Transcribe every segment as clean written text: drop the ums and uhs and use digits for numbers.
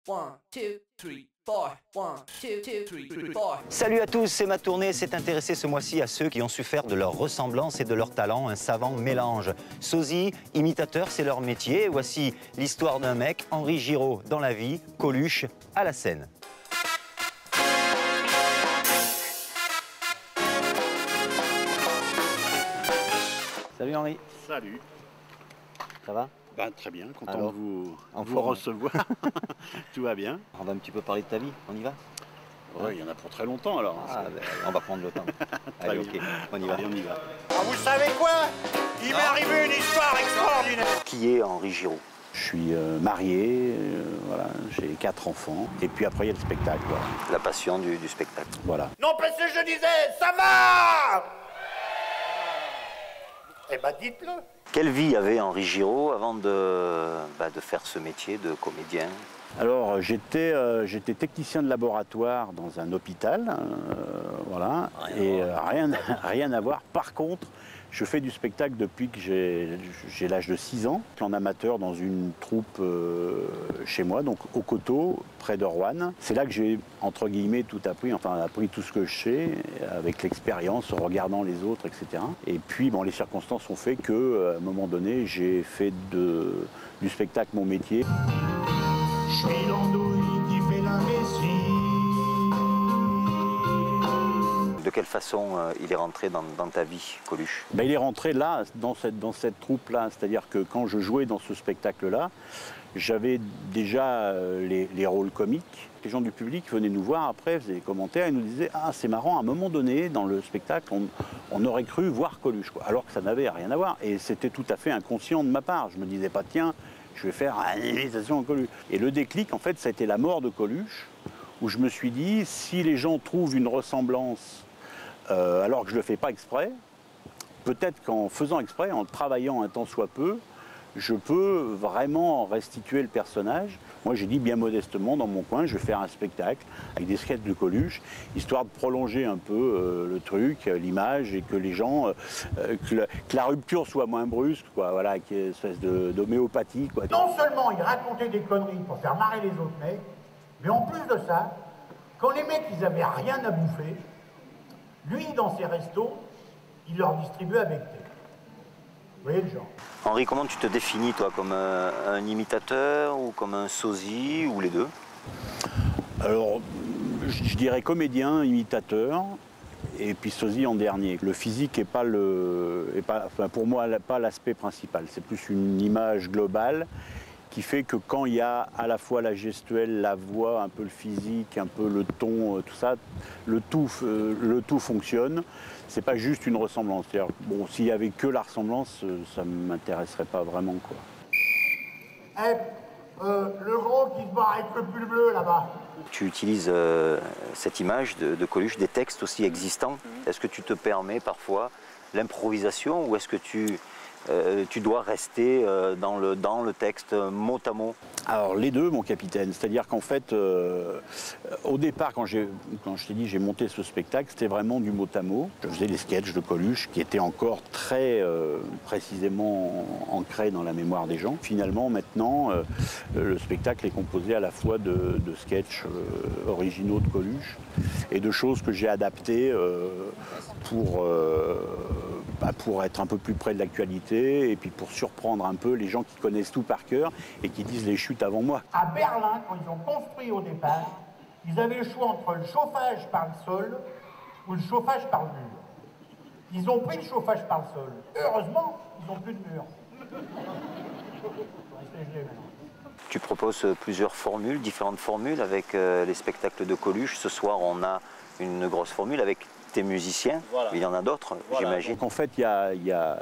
1, 2, 3, 4. 1, 2, 3, 4. Salut à tous, c'est Ma Tournée s'est intéressé ce mois-ci à ceux qui ont su faire de leur ressemblance et de leur talent un savant mélange. Sosie, imitateur, c'est leur métier. Et voici l'histoire d'un mec, Henri Giraud dans la vie, Coluche à la scène. Salut Henri. Salut. Ça va? Ben, très bien, content Alors, de vous forme. recevoir. Tout va bien. On va un petit peu parler de ta vie, on y va? Ouais, il y en a pour très longtemps alors. Ah, ben, on va prendre le temps. Allez, ok, on y va. Allez, on y va. Ah, vous savez quoi? Il m'est arrivé une histoire extraordinaire. Qui est Henri Giraud? Je suis marié, voilà, j'ai 4 enfants. Et puis après, il y a le spectacle. Voilà. La passion du spectacle. Voilà. Non, parce que je disais, ça va! Eh ben, dites-le. Quelle vie avait Henri Giraud avant de faire ce métier de comédien? Alors, j'étais technicien de laboratoire dans un hôpital, voilà, et rien à voir. Par contre, je fais du spectacle depuis que j'ai l'âge de 6 ans, en amateur dans une troupe chez moi, donc au Coteau, près de Roanne. C'est là que j'ai, entre guillemets, tout appris, enfin appris tout ce que je sais, avec l'expérience, en regardant les autres, etc. Et puis, bon, les circonstances ont fait qu'à un moment donné, j'ai fait du spectacle mon métier. Je suis l'andouille qui fait l'imbécile. De quelle façon il est rentré dans ta vie, Coluche? Ben, il est rentré là, dans cette troupe-là. C'est-à-dire que quand je jouais dans ce spectacle-là, j'avais déjà les rôles comiques. Les gens du public venaient nous voir après, faisaient des commentaires et nous disaient « Ah, c'est marrant, à un moment donné, dans le spectacle, on aurait cru voir Coluche. » Alors que ça n'avait rien à voir. Et c'était tout à fait inconscient de ma part. Je ne me disais pas « Tiens, je vais faire une imitation de Coluche. » Et le déclic, en fait, ça a été la mort de Coluche, où je me suis dit, si les gens trouvent une ressemblance, alors que je ne le fais pas exprès, peut-être qu'en faisant exprès, en travaillant un temps soit peu, je peux vraiment restituer le personnage. Moi, j'ai dit bien modestement, dans mon coin, je vais faire un spectacle avec des sketchs de Coluche, histoire de prolonger un peu le truc, l'image, et que les gens, que la rupture soit moins brusque, quoi, voilà, qu'il y ait une espèce d'homéopathie, quoi. Non seulement il racontait des conneries pour faire marrer les autres mecs, mais en plus de ça, quand les mecs ils avaient rien à bouffer, lui dans ses restos, il leur distribuait avec thé. Vous voyez le genre? Henri, comment tu te définis, toi, comme un imitateur ou comme un sosie, ou les deux? Alors, je dirais comédien, imitateur, et puis sosie en dernier. Le physique n'est pas, enfin, pour moi, pas l'aspect principal. C'est plus une image globale qui fait que quand il y a à la fois la gestuelle, la voix, un peu le physique, un peu le ton, tout ça, le tout fonctionne. C'est pas juste une ressemblance. Bon, s'il y avait que la ressemblance, ça ne m'intéresserait pas vraiment, quoi. Le gros qui se bat avec le pull bleu là-bas. Tu utilises cette image de Coluche, des textes aussi existants. Est-ce que tu te permets parfois l'improvisation ou est-ce que tu dois rester dans le texte mot à mot? Alors les deux, mon capitaine. C'est-à-dire qu'en fait, au départ, quand je t'ai dit j'ai monté ce spectacle, c'était vraiment du mot à mot. Je faisais les sketchs de Coluche qui étaient encore très précisément ancrés dans la mémoire des gens. Finalement, maintenant, le spectacle est composé à la fois de sketchs originaux de Coluche et de choses que j'ai adaptées pour être un peu plus près de l'actualité et puis pour surprendre un peu les gens qui connaissent tout par cœur et qui disent les chutes avant moi. À Berlin, quand ils ont construit au départ, ils avaient le choix entre le chauffage par le sol ou le chauffage par le mur. Ils ont pris le chauffage par le sol. Heureusement, ils n'ont plus de mur. Tu proposes plusieurs formules, différentes formules avec les spectacles de Coluche. Ce soir, on a une grosse formule avec tes musiciens. Voilà. Il y en a d'autres, voilà. J'imagine. Donc en fait, il y a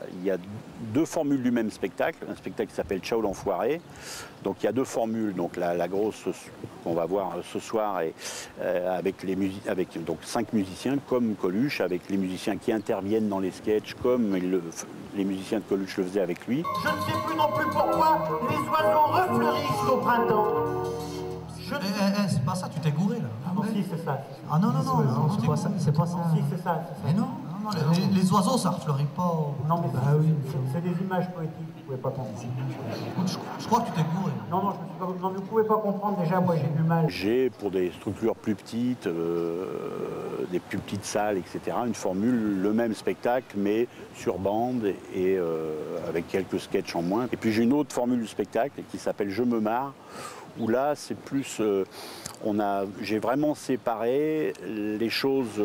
deux formules du même spectacle. Un spectacle qui s'appelle Ciao l'enfoiré. Donc il y a deux formules. Donc la grosse qu'on va voir ce soir est avec donc 5 musiciens comme Coluche, avec les musiciens qui interviennent dans les sketchs comme les musiciens de Coluche le faisaient avec lui. Je ne sais plus non plus pourquoi les oiseaux refleurissent au printemps. C'est pas ça, tu t'es gouré là. Ah non, si, c'est ça. Ah non, tu t'es gouré. C'est pas ça. Mais non. Non, les oiseaux, ça refleurit pas. Non, mais bah oui. c'est des images poétiques, vous pouvez pas comprendre. Je crois que tu t'es gouré. Non, non, je me suis pas... non, vous pouvez pas comprendre, déjà, moi j'ai du mal. J'ai, pour des structures plus petites, des plus petites salles, etc., une formule, le même spectacle, mais sur bande et avec quelques sketchs en moins. Et puis j'ai une autre formule du spectacle qui s'appelle Je me marre, où là, c'est plus... j'ai vraiment séparé les choses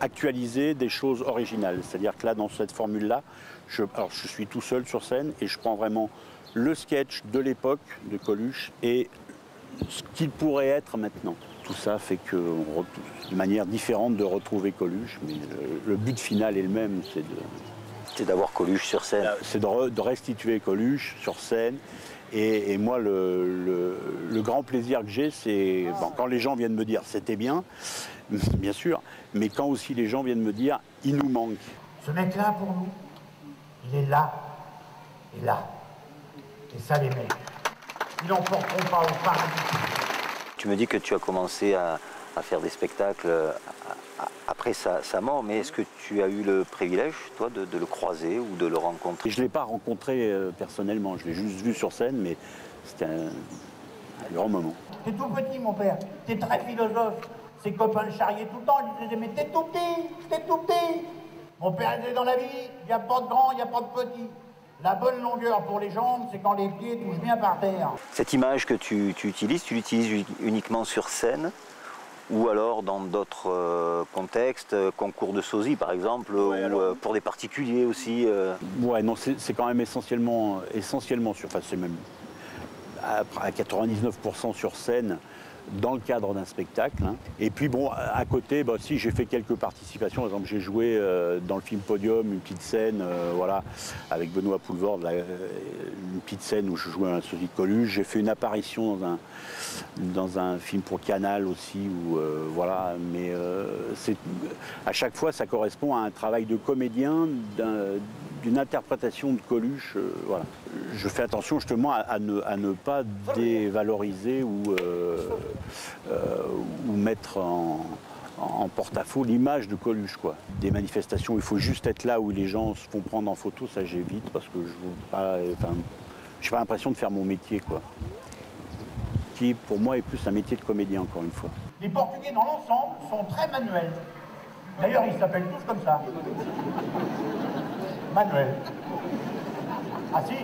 actualisées des choses originales. C'est-à-dire que là, dans cette formule-là, je suis tout seul sur scène et je prends vraiment le sketch de l'époque de Coluche et ce qu'il pourrait être maintenant. Tout ça fait que une manière différente de retrouver Coluche, mais le but final est le même, C'est d'avoir Coluche sur scène. c'est de restituer Coluche sur scène. Et moi, le grand plaisir que j'ai, c'est quand les gens viennent me dire c'était bien sûr, mais quand aussi les gens viennent me dire il nous manque. Ce mec-là, pour nous, il est là et là. Et ça, les mecs, ils n'emporteront pas au paradis. Tu me dis que tu as commencé à faire des spectacles après sa mort, mais est-ce que tu as eu le privilège, toi, de le croiser ou de le rencontrer? Et je ne l'ai pas rencontré personnellement, je l'ai juste vu sur scène, mais c'était un grand moment. T'es tout petit, mon père, t'es très philosophe. Ses copains le charriaient tout le temps, ils disaient mais t'es tout petit. Mon père disait dans la vie, il n'y a pas de grand, il n'y a pas de petit. La bonne longueur pour les jambes, c'est quand les pieds touchent bien par terre. Cette image que tu l'utilises uniquement sur scène ou alors dans d'autres contextes, concours de sosie par exemple, Ouais, ou pour des particuliers aussi Ouais, non, c'est quand même essentiellement sur, enfin c'est même à 99% sur scène, dans le cadre d'un spectacle. Hein. Et puis bon, à côté, si j'ai fait quelques participations, par exemple j'ai joué dans le film Podium, une petite scène, voilà, avec Benoît Poulvord, une petite scène où je jouais un sosie de Coluche. J'ai fait une apparition dans un film pour Canal aussi, où voilà, mais à chaque fois ça correspond à un travail de comédien, d'une interprétation de Coluche, voilà. Je fais attention justement à ne pas dévaloriser ou mettre en porte-à-faux l'image de Coluche, quoi. Des manifestations où il faut juste être là où les gens se font prendre en photo, ça j'évite parce que je n'ai pas l'impression de faire mon métier, quoi. Qui pour moi est plus un métier de comédien, encore une fois. Les Portugais dans l'ensemble sont très manuels. D'ailleurs, ils s'appellent tous comme ça. Manuel. Ah si,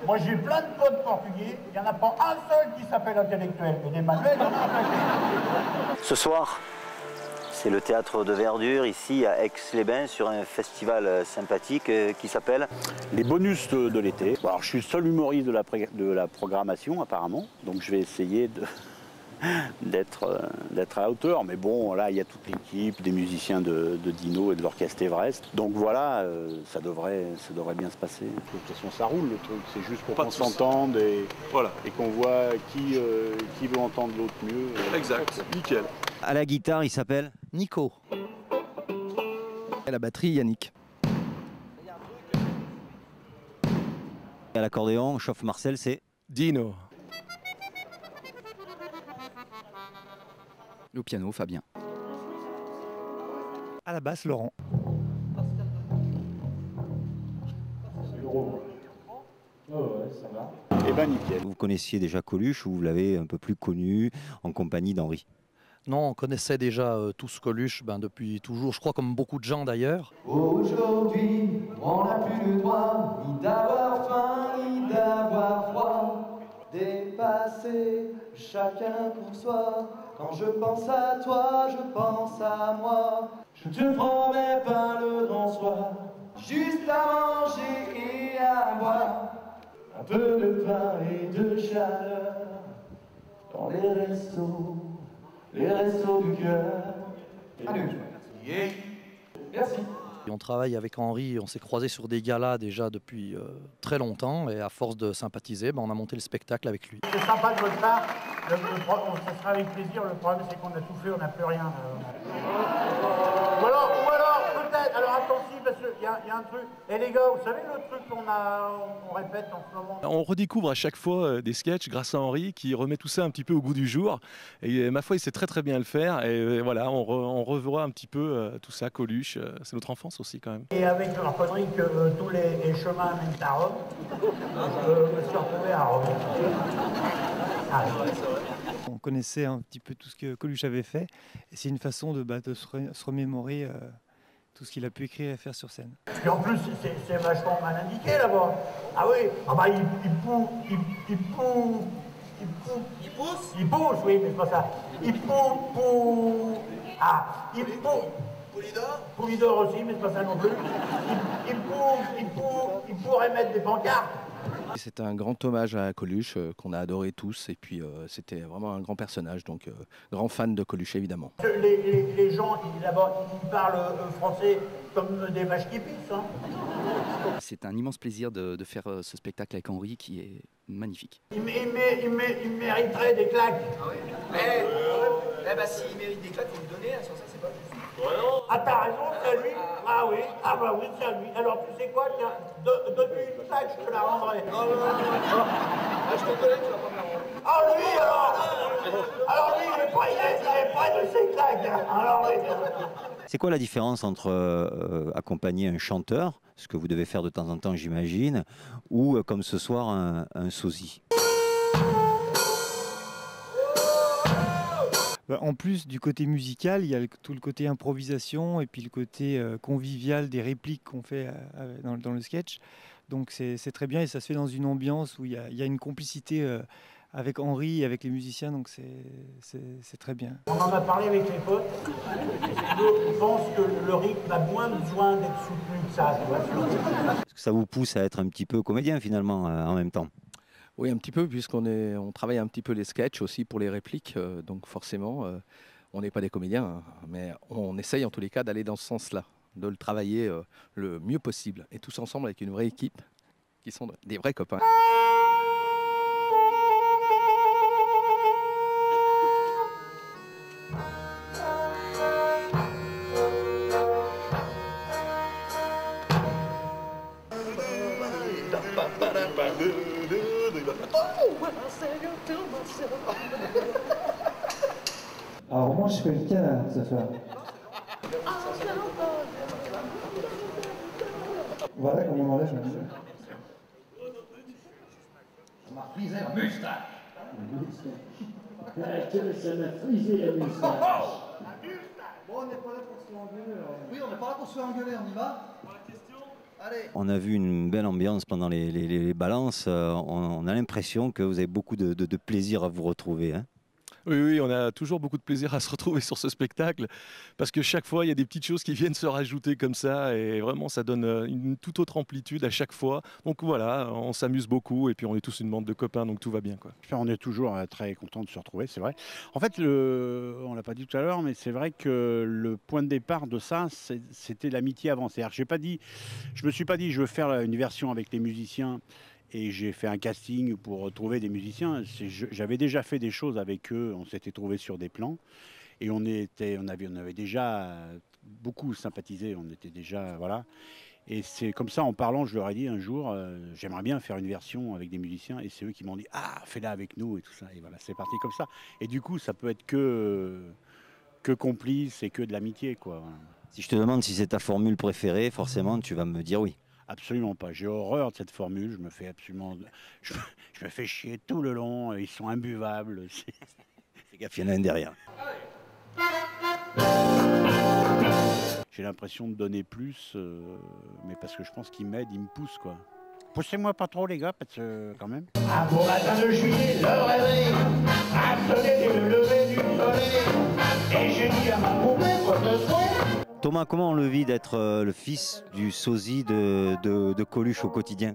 moi j'ai plein de potes portugais, il n'y en a pas un seul qui s'appelle intellectuel. Et des Manuel, il y en a un. Ce soir, c'est le théâtre de Verdure, ici à Aix-les-Bains, sur un festival sympathique qui s'appelle Les bonus de l'été. Alors, je suis le seul humoriste de la programmation, apparemment, donc je vais essayer d'être à la hauteur. Mais bon, là, il y a toute l'équipe, des musiciens de Dino et de l'orchestre Everest. Donc voilà, ça devrait bien se passer. De toute façon, ça roule le truc. C'est juste pour qu'on s'entende et qu'on voit qui veut entendre l'autre mieux. Exact, nickel. À la guitare, il s'appelle Nico. À la batterie, Yannick. à l'accordéon, chauffe Marcel, c'est Dino. Au piano, Fabien. À la basse, Laurent. Eh ben nickel. Vous connaissiez déjà Coluche ou vous l'avez un peu plus connu en compagnie d'Henri? Non, on connaissait déjà tous Coluche depuis toujours, je crois comme beaucoup de gens d'ailleurs. Aujourd'hui, on n'a plus le droit ni d'avoir faim, ni d'avoir froid. Dépasser chacun pour soi. Quand je pense à toi, je pense à moi. Je te promets pas le grand soir, juste à manger et à boire. Un peu de pain et de chaleur dans les restos du cœur. Allez, merci. Et on travaille avec Henri, on s'est croisés sur des galas déjà depuis très longtemps et à force de sympathiser, on a monté le spectacle avec lui. C'est sympa de votre part, on sera avec plaisir, le problème c'est qu'on a tout fait, on n'a plus rien. Ou alors peut-être alors attends, si, parce qu'il y a un truc. Et les gars, vous savez le truc qu'on répète en ce moment? On redécouvre à chaque fois des sketchs grâce à Henri qui remet tout ça un petit peu au goût du jour. Et ma foi, il sait très très bien le faire. Et voilà, on revoit un petit peu tout ça, Coluche. C'est notre enfance aussi quand même. Et avec leur connerie que tous les chemins mènent à Rome, je me suis retrouvé à Rome. Ah, on connaissait un petit peu tout ce que Coluche avait fait. Et c'est une façon de se remémorer tout ce qu'il a pu écrire et faire sur scène. Et en plus, c'est vachement mal indiqué là-bas. Ah oui, ah bah il pousse, oui, mais c'est pas ça. Il Poulidor aussi, mais c'est pas ça non plus. Il pourrait mettre des pancartes. C'est un grand hommage à Coluche qu'on a adoré tous et puis c'était vraiment un grand personnage, donc grand fan de Coluche évidemment. Les gens là-bas, ils parlent français comme des vaches qui pissent. Hein. C'est un immense plaisir de faire ce spectacle avec Henri qui est magnifique. Il mériterait des claques. Ah oui. Bah s'il mérite des claques, il faut lui donner, sur ça c'est pas juste. Ah t'as raison, c'est à lui. Ah oui, ah bah oui, c'est à lui. Alors tu sais quoi, tiens, donne-lui une claque, je te la rendrai. Non. Ah, je te connais, tu vas pas me la rendre. Ah lui alors lui, il est près de ses claques. Hein. Alors oui. C'est quoi la différence entre accompagner un chanteur, ce que vous devez faire de temps en temps j'imagine, ou comme ce soir un sosie? En plus du côté musical, il y a tout le côté improvisation et puis le côté convivial des répliques qu'on fait dans le sketch. Donc c'est très bien et ça se fait dans une ambiance où il y a une complicité avec Henri et avec les musiciens, donc c'est très bien. On en a parlé avec les potes. Je pense que le rythme a moins besoin d'être soutenu que ça. Est-ce que ça vous pousse à être un petit peu comédien finalement en même temps? Oui, un petit peu, puisqu'on travaille un petit peu les sketchs aussi pour les répliques, donc forcément, on n'est pas des comédiens, hein, mais on essaye en tous les cas d'aller dans ce sens-là, de le travailler le mieux possible, et tous ensemble avec une vraie équipe, qui sont des vrais copains. Alors moi je fais le câlin ce soir. Voilà comment on enlève la musique. Ça m'a frisé la moustache. Ça m'a frisé la moustache. Bon, on n'est pas là pour se faire engueuler. Oui, on n'est pas là pour se faire engueuler, on y va? Allez. On a vu une belle ambiance pendant les balances. On a l'impression que vous avez beaucoup de plaisir à vous retrouver. Hein. Oui, on a toujours beaucoup de plaisir à se retrouver sur ce spectacle parce que chaque fois, il y a des petites choses qui viennent se rajouter comme ça et vraiment, ça donne une toute autre amplitude à chaque fois. Donc voilà, on s'amuse beaucoup et puis on est tous une bande de copains, donc tout va bien, quoi. On est toujours très content de se retrouver, c'est vrai. En fait, on ne l'a pas dit tout à l'heure, mais c'est vrai que le point de départ de ça, c'était l'amitié avant. C'est-à-dire, je me suis pas dit, je veux faire une version avec les musiciens. Et j'ai fait un casting pour trouver des musiciens. J'avais déjà fait des choses avec eux. On s'était trouvés sur des plans. Et on avait déjà beaucoup sympathisé. On était déjà... Voilà. Et c'est comme ça, en parlant, je leur ai dit un jour, j'aimerais bien faire une version avec des musiciens. Et c'est eux qui m'ont dit, ah, fais-la avec nous et tout ça. Et voilà, c'est parti comme ça. Et du coup, ça peut être que complice et que de l'amitié, quoi. Si je te demande si c'est ta formule préférée, forcément, tu vas me dire oui. Absolument pas. J'ai horreur de cette formule. Je me fais chier tout le long. Ils sont imbuvables. Fais gaffe, il y en a un derrière. J'ai l'impression de donner plus, mais parce que je pense qu'ils m'aident, ils me poussent, quoi. Poussez-moi pas trop, les gars, parce que quand même. Un beau matin de juillet, le réveil a sonné le lever du soleil. Et j'ai dit à ma poupée, quoi de souhait. Thomas, comment on le vit d'être le fils du sosie de Coluche au quotidien?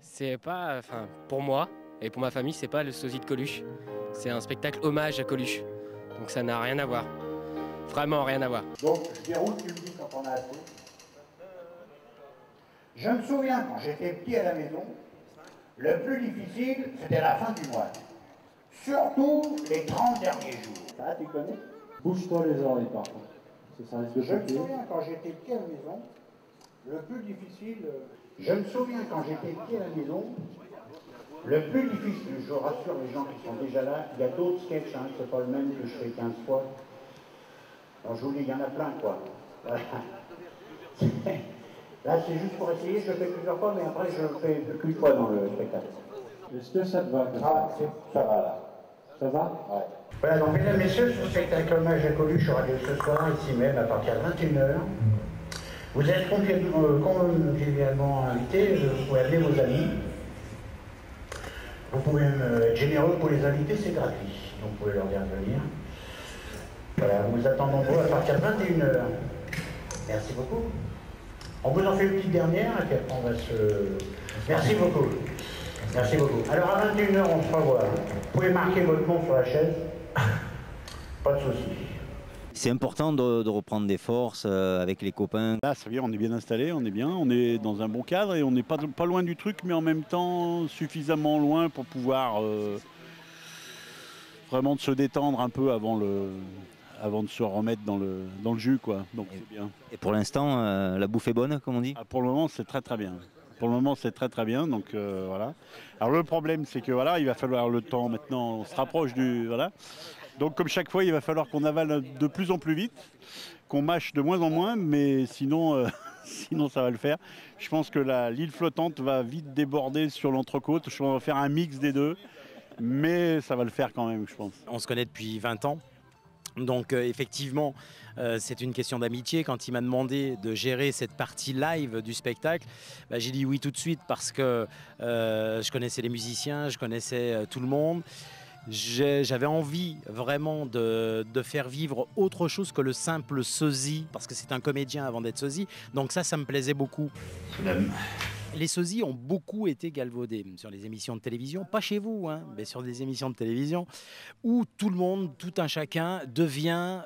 C'est pas, enfin, pour moi et pour ma famille, c'est pas le sosie de Coluche. C'est un spectacle hommage à Coluche. Donc ça n'a rien à voir. Vraiment rien à voir. Donc je déroule, tu me dis quand on a assez. Je me souviens quand j'étais petit à la maison, le plus difficile, c'était la fin du mois. Surtout les 30 derniers jours. Ça, tu connais? Bouge-toi les oreilles par contre. Je me souviens quand j'étais petit à la maison, le plus difficile... Je me souviens quand j'étais petit à la maison, le plus difficile, je rassure les gens qui sont déjà là, il y a d'autres sketchs, hein, c'est pas le même que je fais 15 fois. Alors je vous dis, il y en a plein, quoi. Voilà. Là, c'est juste pour essayer, je le fais plusieurs fois, mais après, je le fais qu'une fois dans le spectacle. Est-ce que ça te va? Ça va, là. Ça va? Ouais. Voilà, donc, mesdames, messieurs, ce spectacle Hommage à Coluche aura lieu ce soir, ici même, à partir de 21h. Vous êtes convivialement invités, vous pouvez amener vos amis. Vous pouvez même être généreux pour les invités, c'est gratuit. Donc, vous pouvez leur dire de venir. Voilà, nous vous attendons à partir de 21h. Merci beaucoup. On vous en fait une petite dernière, et puis après on va se... Merci beaucoup. Merci beaucoup. Alors à 21h, on se revoit. Vous pouvez marquer votre nom sur la chaise. Pas de souci. C'est important de reprendre des forces avec les copains. Là, ça veut dire on est bien installé, on est bien, on est dans un bon cadre et on n'est pas loin du truc, mais en même temps suffisamment loin pour pouvoir vraiment se détendre un peu avant de se remettre dans le jus, quoi. Donc c'est bien. Et pour l'instant, la bouffe est bonne, comme on dit? Pour le moment, c'est très très bien. Pour le moment, c'est très très bien. Donc voilà. Alors le problème, c'est que voilà, il va falloir le temps maintenant. On se rapproche du voilà. Donc comme chaque fois, il va falloir qu'on avale de plus en plus vite, qu'on mâche de moins en moins, mais sinon, sinon ça va le faire. Je pense que l'île flottante va vite déborder sur l'entrecôte. On va faire un mix des deux, mais ça va le faire quand même, je pense. On se connaît depuis 20 ans. Donc effectivement, c'est une question d'amitié. Quand il m'a demandé de gérer cette partie live du spectacle, j'ai dit oui tout de suite parce que je connaissais les musiciens, je connaissais tout le monde. J'avais envie vraiment de faire vivre autre chose que le simple sosie, parce que c'est un comédien avant d'être sosie. Donc ça me plaisait beaucoup. Les sosies ont beaucoup été galvaudés sur les émissions de télévision, pas chez vous, hein, mais sur des émissions de télévision où tout le monde, tout un chacun devient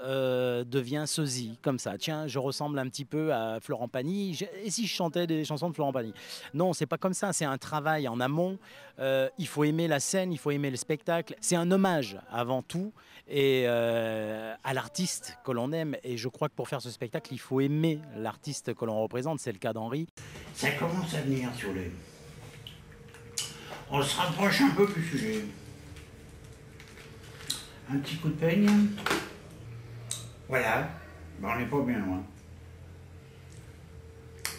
sosie, comme ça. Tiens, je ressemble un petit peu à Florent Pagny, et si je chantais des chansons de Florent Pagny? Non, c'est pas comme ça, c'est un travail en amont. Il faut aimer la scène, il faut aimer le spectacle. C'est un hommage avant tout et à l'artiste que l'on aime. Et je crois que pour faire ce spectacle, il faut aimer l'artiste que l'on représente. C'est le cas d'Henri. Ça commence à venir sur les... On se rapproche un peu plus sur les... Un petit coup de peigne. Voilà. On n'est pas bien loin.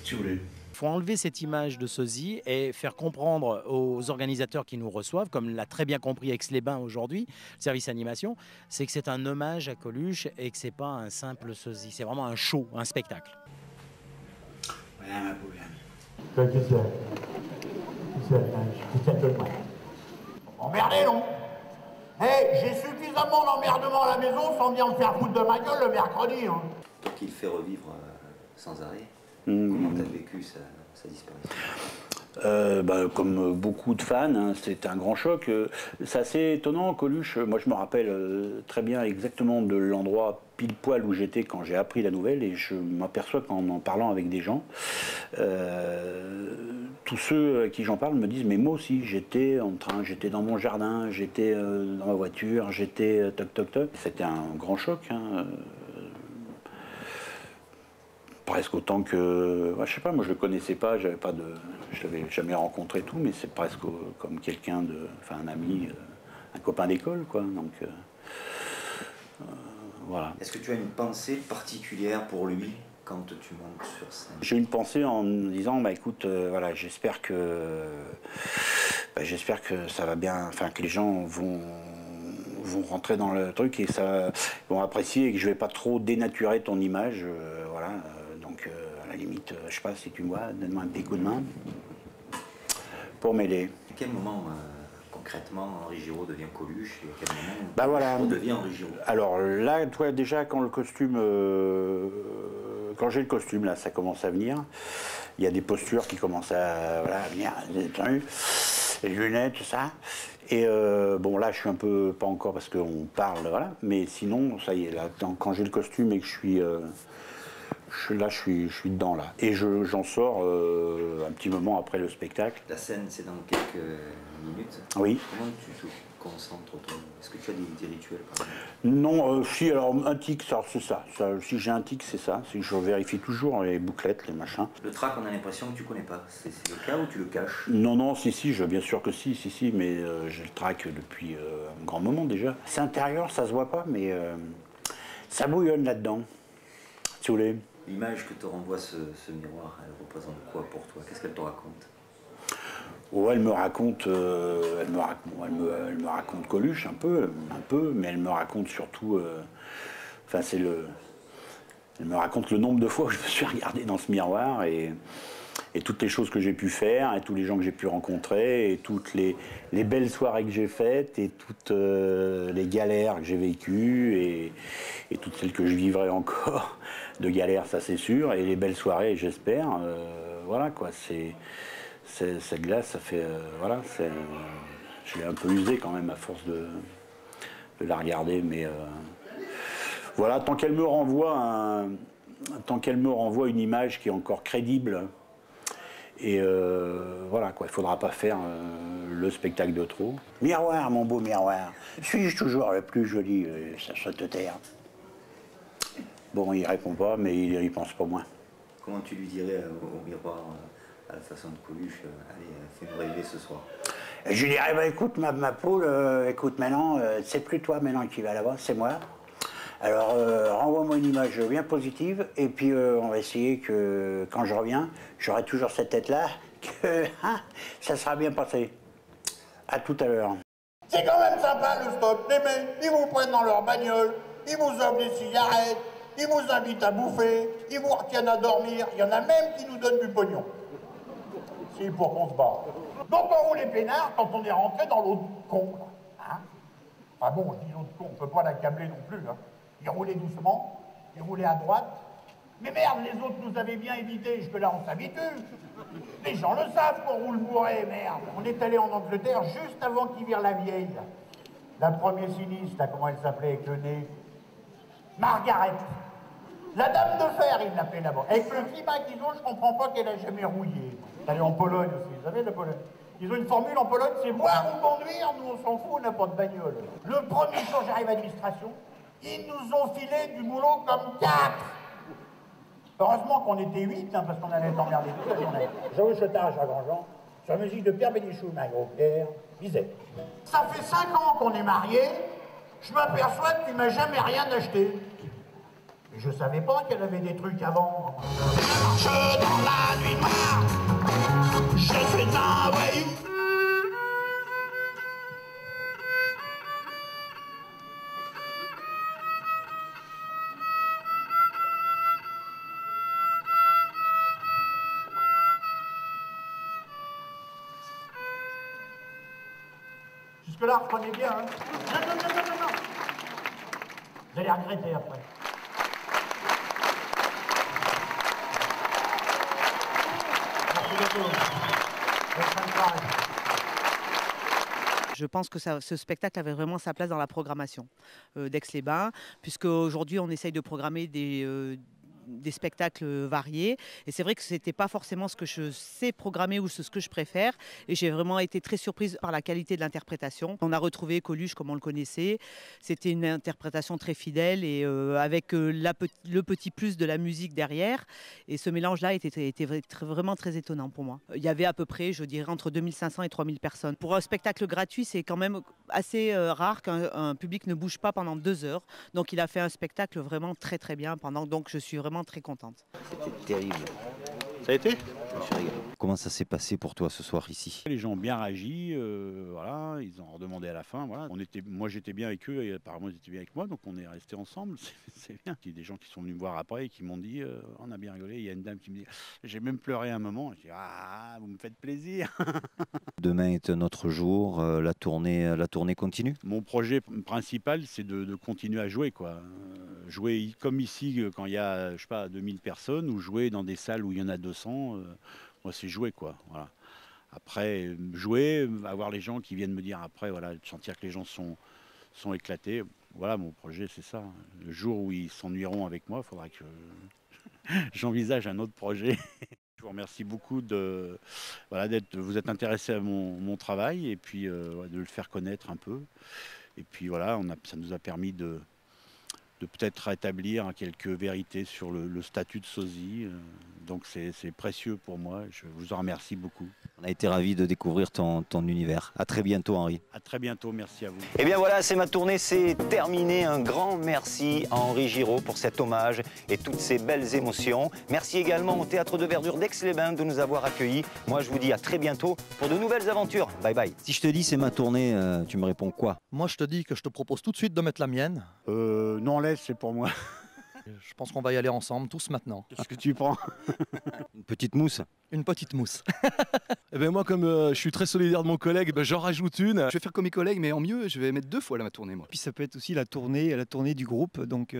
Si vous voulez. Il faut enlever cette image de sosie et faire comprendre aux organisateurs qui nous reçoivent, comme l'a très bien compris Aix-les-Bains aujourd'hui, le service animation, c'est que c'est un hommage à Coluche et que c'est pas un simple sosie. C'est vraiment un show, un spectacle. Voilà ma poule. Qui c'est Emmerdé, non? J'ai suffisamment d'emmerdement à la maison sans bien me faire foutre de ma gueule le mercredi. Hein. Toi qui le fait revivre sans arrêt, comment tu as vécu sa disparition? Comme beaucoup de fans, hein, c'est un grand choc. C'est assez étonnant, Coluche. Moi, je me rappelle très bien exactement de l'endroit pile poil où j'étais quand j'ai appris la nouvelle, et je m'aperçois qu'en parlant avec des gens, tous ceux à qui j'en parle me disent mais moi aussi j'étais en train, j'étais dans mon jardin, j'étais dans ma voiture, j'étais toc toc toc. C'était un grand choc. Hein, presque autant que, je sais pas, moi je le connaissais pas, je l'avais jamais rencontré tout, mais c'est presque comme quelqu'un un ami, un copain d'école, quoi. Donc voilà. Est-ce que tu as une pensée particulière pour lui quand tu montes sur scène? J'ai une pensée en me disant, écoute, voilà, j'espère que ça va bien, que les gens vont rentrer dans le truc et vont apprécier et que je vais pas trop dénaturer ton image, voilà. Donc à la limite, je sais pas si tu me vois, donne-moi un petit coup de main pour m'aider. À quel moment concrètement Henri Giraud devient Coluche et à quel moment voilà. Coluche devient Henri Giraud? Alors là, toi déjà quand le costume, quand j'ai le costume là, ça commence à venir. Il y a des postures qui commencent à venir, des trucs, les lunettes, tout ça. Et bon là je suis un peu, pas encore parce qu'on parle, voilà, mais sinon ça y est, là, quand j'ai le costume et que je suis dedans là. Et j'en sors un petit moment après le spectacle. La scène c'est dans quelques minutes. Oui. concentres autour? Est-ce que tu as des rituels par exemple? Non, si, alors un tic, c'est ça. Si j'ai un tic, c'est ça. Je vérifie toujours les bouclettes, les machins. Le trac, on a l'impression que tu connais pas. C'est le cas ou tu le caches? Non, si, bien sûr que si, mais j'ai le trac depuis un grand moment déjà. C'est intérieur, ça se voit pas, mais ça bouillonne là-dedans. Si vous voulez. L'image que te renvoie ce miroir, elle représente quoi pour toi? Qu'est-ce qu'elle te raconte? Oh, elle me raconte Coluche un peu, mais elle me raconte surtout, elle me raconte le nombre de fois où je me suis regardé dans ce miroir et toutes les choses que j'ai pu faire, et tous les gens que j'ai pu rencontrer, et toutes les belles soirées que j'ai faites, et toutes les galères que j'ai vécues, et toutes celles que je vivrai encore de galères, ça c'est sûr, et les belles soirées, j'espère. Voilà quoi, cette glace, ça fait, voilà, je l'ai un peu usée quand même à force de la regarder, mais voilà, tant qu'elle me renvoie une image qui est encore crédible, et voilà quoi, il ne faudra pas faire le spectacle de trop. Miroir, mon beau miroir, suis-je toujours le plus joli sur cette terre? Bon, il répond pas, mais il pense pas moins. Comment tu lui dirais au miroir, à la façon de Coluche, allez, fais-nous rêver ce soir? Je lui dirais, bah, écoute ma poule, écoute maintenant, c'est plus toi maintenant qui va là-bas, c'est moi. Alors renvoie-moi une image bien positive, et puis on va essayer que quand je reviens, j'aurai toujours cette tête-là, que ça sera bien passé. À tout à l'heure. C'est quand même sympa le stop. Les mecs, ils vous prennent dans leur bagnole, ils vous offrent des cigarettes, ils vous invitent à bouffer, ils vous retiennent à dormir, il y en a même qui nous donnent du pognon. Si, pour qu'on se barre. Donc on roule les peinards quand on est rentré dans l'autre con. Hein, ah bon, je dis l'autre con, on peut pas l'accabler non plus. Hein. Il roulait doucement, il roulait à droite. Mais merde, les autres nous avaient bien évité, jusque-là on s'habitue. Les gens le savent qu'on roule bourré, merde. On est allé en Angleterre juste avant qu'ils virent la vieille. La première sinistre, là, comment elle s'appelait avec le nez? Margaret. La dame de fer, ils l'appelaient là-bas. Avec le climat qu'ils ont, je comprends pas qu'elle a jamais rouillé. Elle est en Pologne aussi, vous savez, la Pologne. Ils ont une formule en Pologne, c'est boire ou conduire, nous on s'en fout, on n'a pas de bagnole. Le premier jour, j'arrive à l'administration, ils nous ont filé du boulot comme 4. Heureusement qu'on était 8, hein, parce qu'on allait être emmerdés toute la journée. Jean-Louis Chotage à Grandjean, sur la musique de Pierre Bénichou, ma gros-père, disait. Ça fait 5 ans qu'on est mariés, je m'aperçois que tu m'as jamais rien acheté. Et je savais pas qu'elle avait des trucs à vendre. Je marche dans la nuit noire, je suis un voyou. Jusque-là, reprenez bien, hein. Non. Vous allez regretter après. Je pense que ce spectacle avait vraiment sa place dans la programmation d'Aix-les-Bains, puisque aujourd'hui on essaye de programmer des spectacles variés. Et c'est vrai que ce n'était pas forcément ce que je sais programmer ou ce que je préfère. Et j'ai vraiment été très surprise par la qualité de l'interprétation. On a retrouvé Coluche comme on le connaissait. C'était une interprétation très fidèle et avec le petit plus de la musique derrière. Et ce mélange-là était vraiment très étonnant pour moi. Il y avait à peu près, je dirais, entre 2500 et 3000 personnes. Pour un spectacle gratuit, c'est quand même assez rare qu'un public ne bouge pas pendant 2 heures. Donc il a fait un spectacle vraiment très très bien pendant. Donc je suis vraiment très contente. C'était terrible. Ça a été? Je me suis régalé. Comment ça s'est passé pour toi ce soir ici? Les gens ont bien réagi, voilà, ils ont redemandé à la fin. Voilà. Moi j'étais bien avec eux et apparemment ils étaient bien avec moi, donc on est restés ensemble. C'est bien. Il y a des gens qui sont venus me voir après et qui m'ont dit on a bien rigolé. Il y a une dame qui me dit j'ai même pleuré un moment. Je dis ah, vous me faites plaisir. Demain est un autre jour, la tournée continue? Mon projet principal c'est de continuer à jouer, quoi. Jouer comme ici quand il y a, je sais pas, 2000 personnes, ou jouer dans des salles où il y en a 200. Moi, c'est jouer, quoi. Voilà. Après, jouer, avoir les gens qui viennent me dire après, voilà, de sentir que les gens sont éclatés. Voilà, mon projet, c'est ça. Le jour où ils s'ennuieront avec moi, il faudra que j'envisage un autre projet. vous remercie beaucoup de vous être intéressé à mon travail et puis de le faire connaître un peu. Et puis voilà, ça nous a permis de peut-être rétablir quelques vérités sur le statut de sosie. Donc c'est précieux pour moi. Je vous en remercie beaucoup. On a été ravis de découvrir ton univers. À très bientôt, Henri. À très bientôt, merci à vous. Et bien voilà, c'est ma tournée, c'est terminé. Un grand merci à Henri Giraud pour cet hommage et toutes ces belles émotions. Merci également au Théâtre de Verdure d'Aix-les-Bains de nous avoir accueillis. Moi, je vous dis à très bientôt pour de nouvelles aventures. Bye bye. Si je te dis c'est ma tournée, tu me réponds quoi? Moi, je te dis que je te propose tout de suite de mettre la mienne. Non, laisse, c'est pour moi. Je pense qu'on va y aller ensemble, tous maintenant. Qu'est-ce que tu prends? Une petite mousse? Une petite mousse. Eh ben moi, comme je suis très solidaire de mon collègue, j'en rajoute une. Je vais faire comme mes collègues, mais en mieux, je vais mettre 2 fois ma tournée, moi. Puis ça peut être aussi la tournée du groupe, donc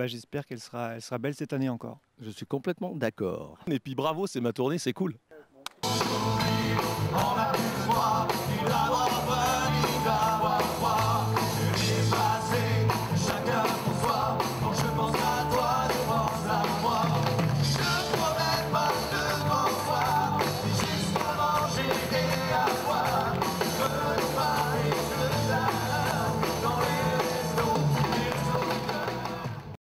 j'espère qu'elle sera belle cette année encore. Je suis complètement d'accord. Et puis bravo, c'est ma tournée, c'est cool.